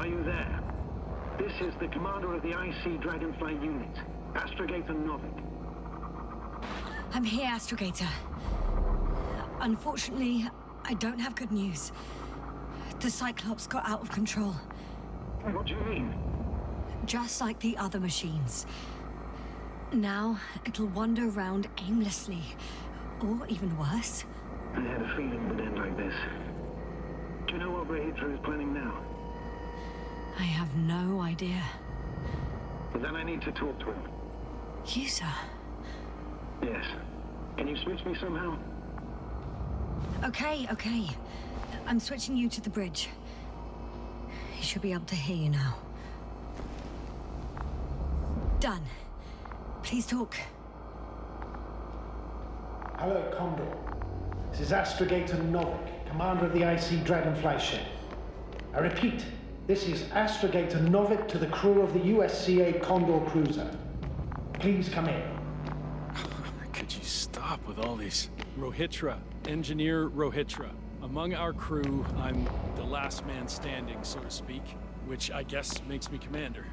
Are you there? This is the commander of the IC Dragonfly unit, Astrogator Novik. I'm here, Astrogator. Unfortunately, I don't have good news. The Cyclops got out of control. What do you mean? Just like the other machines. Now, it'll wander around aimlessly. Or even worse. I had a feeling it would end like this. Do you know what Rehitra is planning now? I have no idea. But then I need to talk to him. You, sir? Yes. Can you switch me somehow? Okay. I'm switching you to the bridge. He should be able to hear you now. Done. Please talk. Hello, Condor. This is Astrogator Novik, commander of the IC Dragonfly ship. I repeat, this is Astrogator Novik to the crew of the USCA Condor cruiser. Please come in. Could you stop with all these? Rohitra, Engineer Rohitra. Among our crew, I'm the last man standing, so to speak, which I guess makes me commander.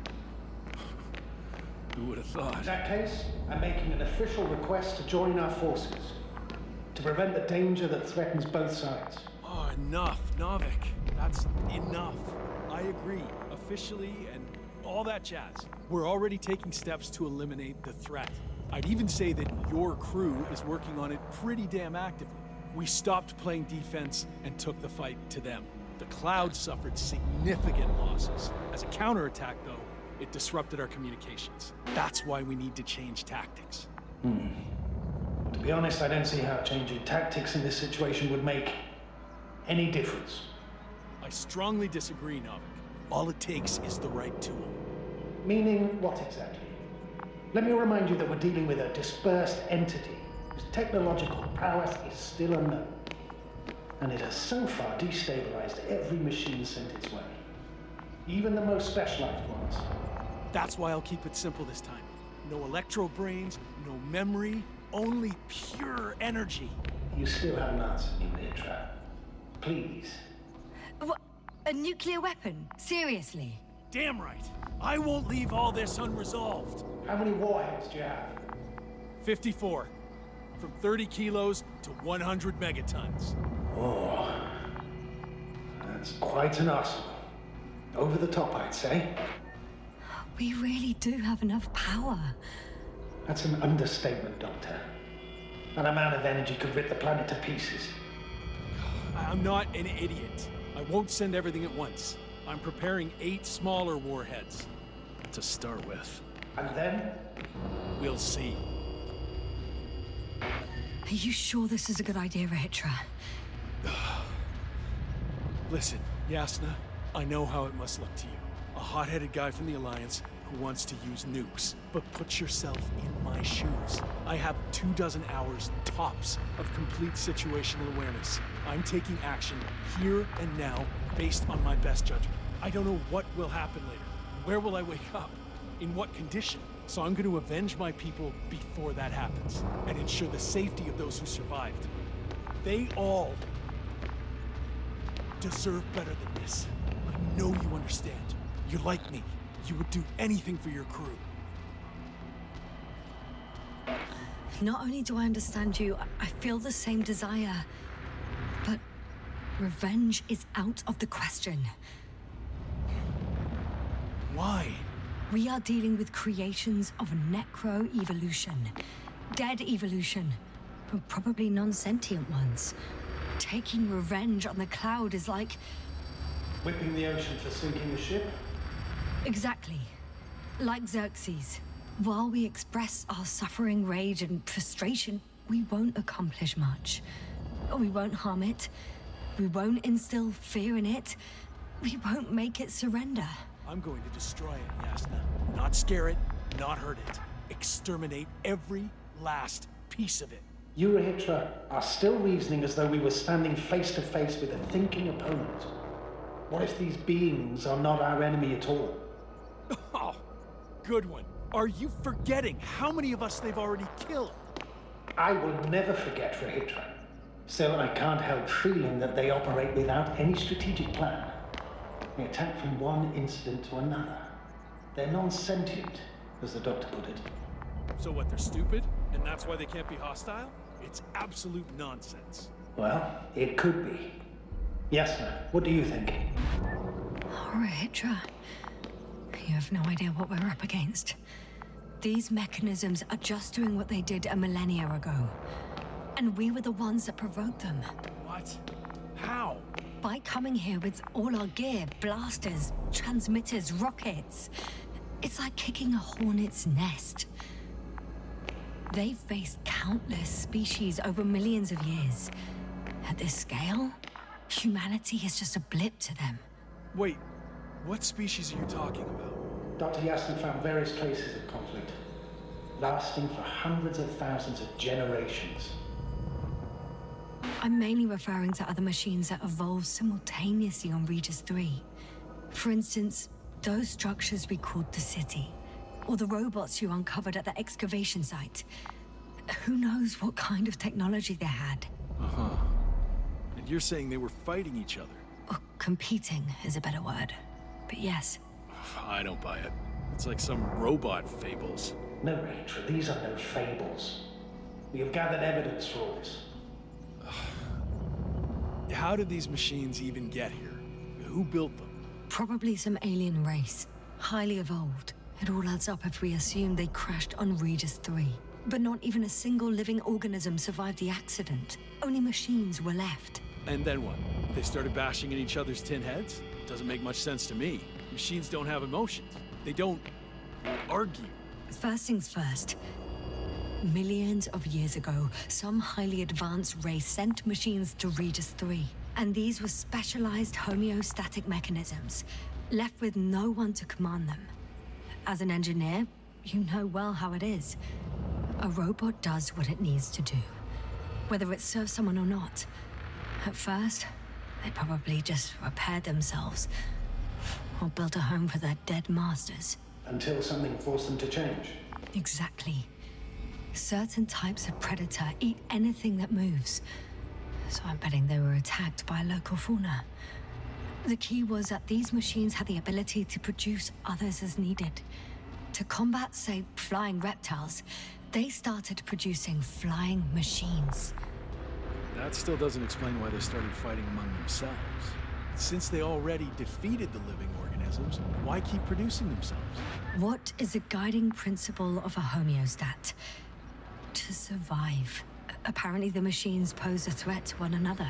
Who would have thought? In that case, I'm making an official request to join our forces, to prevent the danger that threatens both sides. Oh, enough, Novik. That's enough. I agree, officially, and all that jazz. We're already taking steps to eliminate the threat. I'd even say that your crew is working on it pretty damn actively. We stopped playing defense and took the fight to them. The Cloud suffered significant losses. As a counterattack, though, it disrupted our communications. That's why we need to change tactics. To be honest, I don't see how changing tactics in this situation would make any difference. I strongly disagree, Novik. All it takes is the right tool. Meaning what exactly? Let me remind you that we're dealing with a dispersed entity whose technological prowess is still unknown. And it has so far destabilized every machine sent its way. Even the most specialized ones. That's why I'll keep it simple this time. No electro brains, no memory, only pure energy. You still haven't answered me, Rehitra. Please. What? A nuclear weapon? Seriously? Damn right. I won't leave all this unresolved. How many warheads do you have? 54. From 30 kilos to 100 megatons. Oh. That's quite an arsenal. Over the top, I'd say. We really do have enough power. That's an understatement, Doctor. That amount of energy could rip the planet to pieces. I'm not an idiot. I won't send everything at once. I'm preparing 8 smaller warheads to start with. And then? We'll see. Are you sure this is a good idea, Rehitra? Listen, Yasna, I know how it must look to you. A hot-headed guy from the Alliance who wants to use nukes. But put yourself in my shoes. I have 24 hours tops of complete situational awareness. I'm taking action here and now based on my best judgment. I don't know what will happen later. Where will I wake up? In what condition? So I'm going to avenge my people before that happens and ensure the safety of those who survived. They all deserve better than this. I know you understand. You're like me. You would do anything for your crew. Not only do I understand you, I feel the same desire. But revenge is out of the question. Why? We are dealing with creations of necro-evolution. Dead evolution. Probably non-sentient ones. Taking revenge on the Cloud is like... Whipping the ocean for sinking the ship? Exactly. Like Xerxes. While we express our suffering, rage, and frustration, we won't accomplish much. We won't harm it. We won't instill fear in it. We won't make it surrender. I'm going to destroy it, Yasna. Not scare it, not hurt it. Exterminate every last piece of it. You, Rehitra, are still reasoning as though we were standing face to face with a thinking opponent. What if these beings are not our enemy at all? Oh, good one. Are you forgetting how many of us they've already killed? I will never forget, Rehitra. Still, I can't help feeling that they operate without any strategic plan. They attack from one incident to another. They're non-sentient, as the doctor put it. So what, they're stupid? And that's why they can't be hostile? It's absolute nonsense. Well, it could be. Yasna, what do you think? Hydra. You have no idea what we're up against. These mechanisms are just doing what they did a millennia ago. And we were the ones that provoked them. What? How? By coming here with all our gear, blasters, transmitters, rockets. It's like kicking a hornet's nest. They've faced countless species over millions of years. At this scale, humanity is just a blip to them. Wait, what species are you talking about? Dr. Yasna found various traces of conflict, lasting for hundreds of thousands of generations. I'm mainly referring to other machines that evolved simultaneously on Regis III. For instance, those structures we called the city, or the robots you uncovered at the excavation site. Who knows what kind of technology they had? Uh-huh. And you're saying they were fighting each other? Or competing is a better word. But yes. I don't buy it. It's like some robot fables. No, Rachel, these are no fables. We have gathered evidence for all this. How did these machines even get here? Who built them? Probably some alien race. Highly evolved. It all adds up if we assume they crashed on Regis III. But not even a single living organism survived the accident. Only machines were left. And then what? They started bashing in each other's tin heads? Doesn't make much sense to me. Machines don't have emotions. They don't argue. First things first. Millions of years ago, some highly advanced race sent machines to Regis III. And these were specialized homeostatic mechanisms, left with no one to command them. As an engineer, you know well how it is. A robot does what it needs to do, whether it serves someone or not. At first, they probably just repaired themselves, or built a home for their dead masters. Until something forced them to change. Exactly. Certain types of predator eat anything that moves. So I'm betting they were attacked by a local fauna. The key was that these machines had the ability to produce others as needed. To combat, say, flying reptiles, they started producing flying machines. That still doesn't explain why they started fighting among themselves. Since they already defeated the living organisms, why keep producing themselves? What is a guiding principle of a homeostat? To survive. Apparently the machines pose a threat to one another.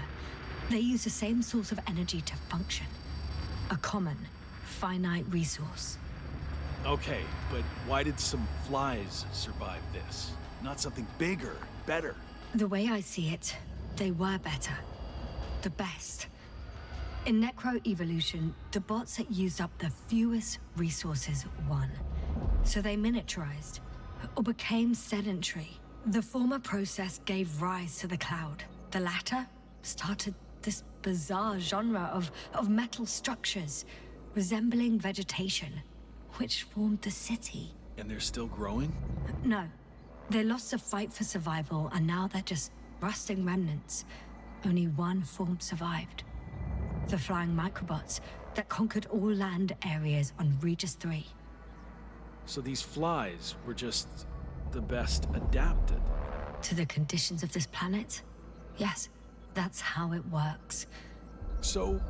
They use the same source of energy to function. A common, finite resource. Okay, but why did some flies survive this? Not something bigger, better? The way I see it, they were better. The best. In necroevolution, the bots that used up the fewest resources won. So they miniaturized, or became sedentary. The former process gave rise to the cloud. The latter started this bizarre genre of metal structures, resembling vegetation, which formed the city. And they're still growing? No. They lost the fight for survival, and now they're just rusting remnants. Only one form survived. The flying microbots that conquered all land areas on Regis III. So these flies were just the best adapted? To the conditions of this planet? Yes, that's how it works. So,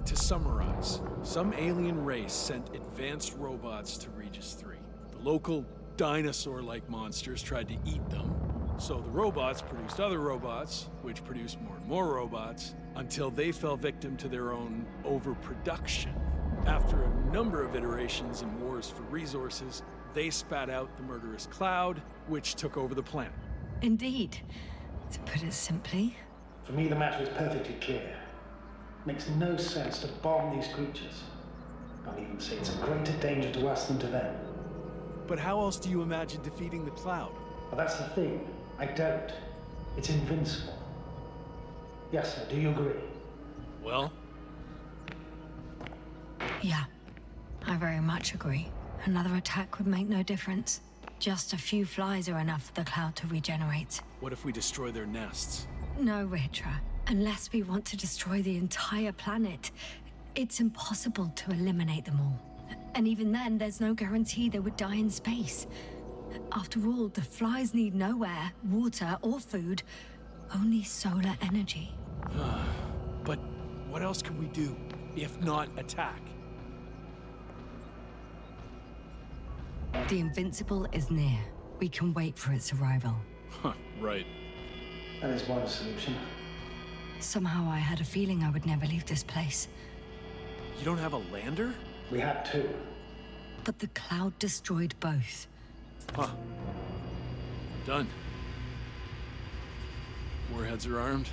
to summarize, some alien race sent advanced robots to Regis III. The local dinosaur-like monsters tried to eat them, so the robots produced other robots, which produced more and more robots, until they fell victim to their own overproduction. After a number of iterations and wars for resources, they spat out the murderous cloud, which took over the planet. Indeed. To put it simply. For me, the matter is perfectly clear. Makes no sense to bomb these creatures. I'll even say it's a greater danger to us than to them. But how else do you imagine defeating the cloud? Well, that's the thing. I don't. It's invincible. Yes, sir, do you agree? Well? Yeah, I very much agree. Another attack would make no difference. Just a few flies are enough for the cloud to regenerate. What if we destroy their nests? No, Ritra. Unless we want to destroy the entire planet. It's impossible to eliminate them all. And even then, there's no guarantee they would die in space. After all, the flies need no air, water, or food, only solar energy. But what else can we do, if not attack? The Invincible is near. We can wait for its arrival. Right. That is one solution. Somehow I had a feeling I would never leave this place. You don't have a lander? We had two. But the cloud destroyed both. Huh. Done. Warheads are armed.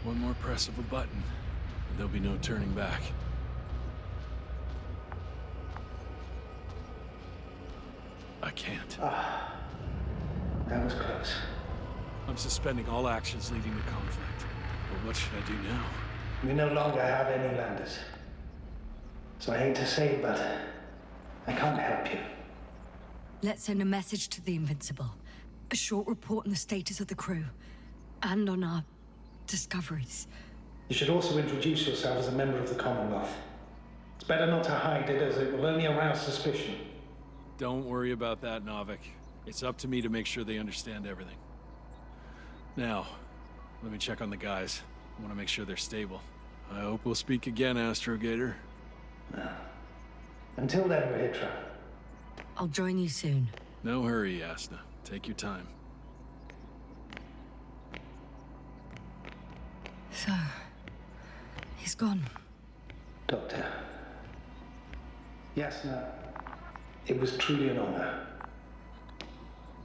One more press of a button, and there'll be no turning back. I can't. That was close. I'm suspending all actions leading to conflict. But what should I do now? We no longer have any landers. So I hate to say it, but I can't help you. Let's send a message to the Invincible. A short report on the status of the crew. And on our discoveries. You should also introduce yourself as a member of the Commonwealth. It's better not to hide it, as it will only arouse suspicion. Don't worry about that, Novik. It's up to me to make sure they understand everything. Now, let me check on the guys. I want to make sure they're stable. I hope we'll speak again, Astrogator. Until then, Rahitra. I'll join you soon. No hurry, Yasna. Take your time. So, he's gone. Doctor. Yasna, it was truly an honor.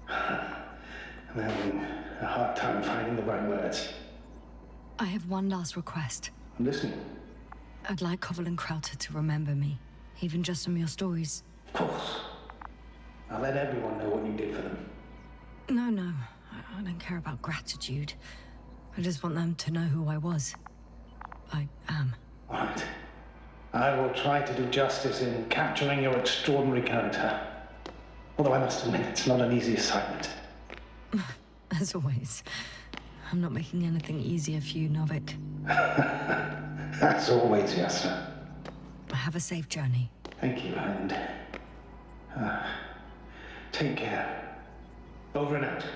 I'm having a hard time finding the right words. I have one last request. I'm listening. I'd like Koval and Krauter to remember me, even just from your stories. Of course. I'll let everyone know what you did for them. No. I don't care about gratitude. I just want them to know who I was. I am. Right. I will try to do justice in capturing your extraordinary character. Although I must admit, it's not an easy assignment. As always. I'm not making anything easier for you, Novik. As always, Yasna. Have a safe journey. Thank you, and take care. Over and out. Are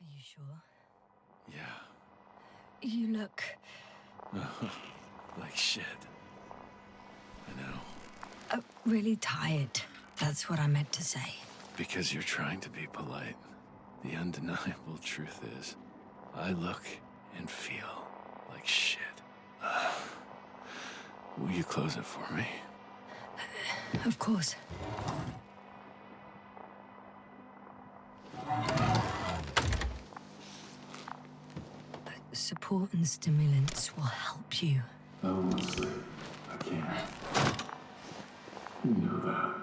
you sure? Yeah. You look... Like shit. I know. Really tired. That's what I meant to say. Because you're trying to be polite. The undeniable truth is, I look and feel like shit. Will you close it for me? Of course. Support and stimulants will help you. I won't sleep. I can't. You know that.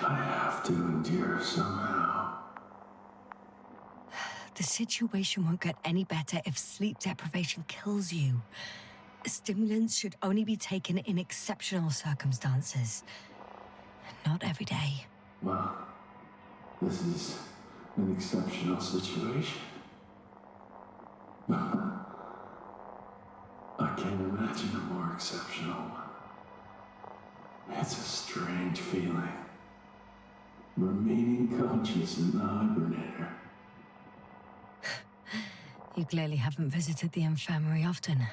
I have to endure somehow. The situation won't get any better if sleep deprivation kills you. Stimulants should only be taken in exceptional circumstances. Not every day. Well, this is an exceptional situation. I can't imagine a more exceptional one. It's a strange feeling. Remaining conscious in the hibernator. You clearly haven't visited the infirmary often.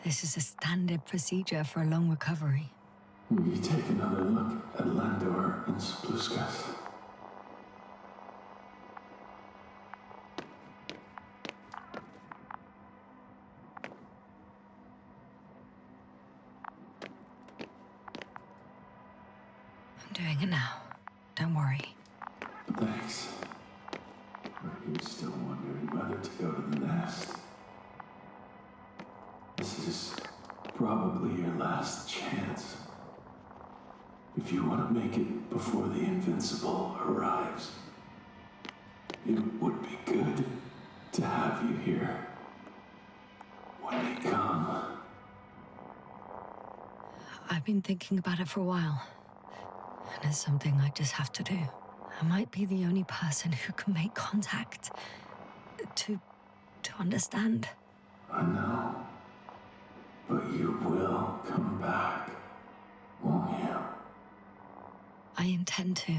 This is a standard procedure for a long recovery. Will you take another look at Landor and Spluskas? I'm doing it now. Don't worry. Thanks. Are you still wondering whether to go to the nest? This is probably your last chance. If you want to make it before the Invincible arrives, it would be good to have you here when they come. I've been thinking about it for a while. And it's something I just have to do. I might be the only person who can make contact. To understand. I know. But you will come back, won't you? I intend to.